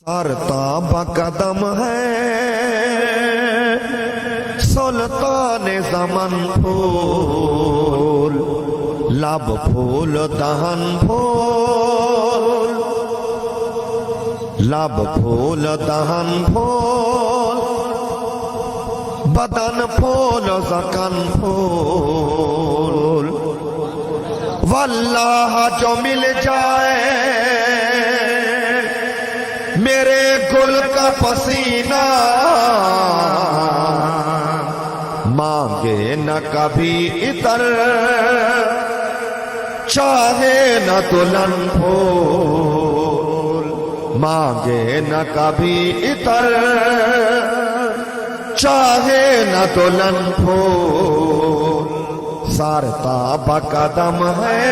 سارتا بقدم ہے سلطان زمن پھول، لب پھول دہن پھول، لب پھول دہن پھول، بدن پھول زکن پھول، واللہ جو مل جائے میرے گل کا پسینہ، مانگے نہ کبھی عطر چاہے نہ دلہن پھول، مانگے نہ کبھی عطر چاہے نہ دلہن پھول، سارتا بقدم ہے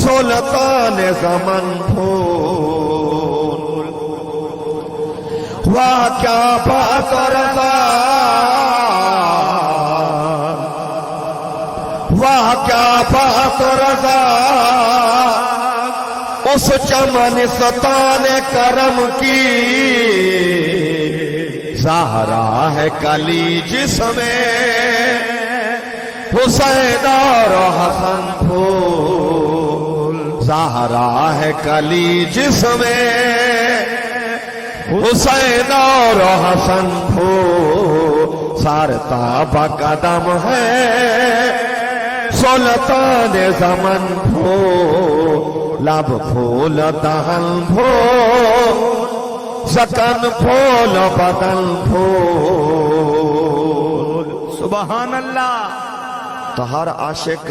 سلطان زمن پھول، واہ کیا بات رضا، واہ کیا بات رضا، اس چمن ستان کرم کی، زہرا ہے کلی جس میں حسین اور حسن پھول، زہرا ہے کلی جس میں حسین اور حسن پھول، سارتا بقدم ہے سلطان زمن پھول، لب پھول دہن پھول، زکن پھول بدن پھول۔ سبحان اللہ۔ تو ہر عاشق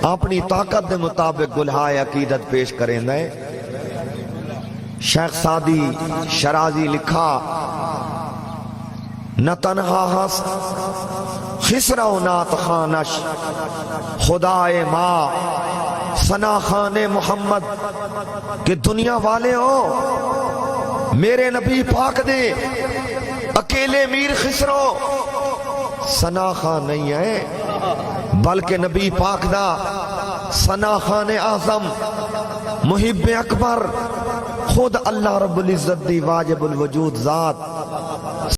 اپنی طاقت دے مطابق گلہائے عقیدت پیش کریں دے۔ شیخ سعدی شرازی لکھا، نہ تنہا ہست خسرہ و نات خانش، خدائے ماں ثنا خان محمد کہ دنیا والے ہو میرے نبی پاک دے اکیلے میر خسرو ثنا خان نہیں ہے، بلکہ نبی پاک دا ثنا خان اعظم محب اکبر خود اللہ رب العزت دی واجب الوجود ذات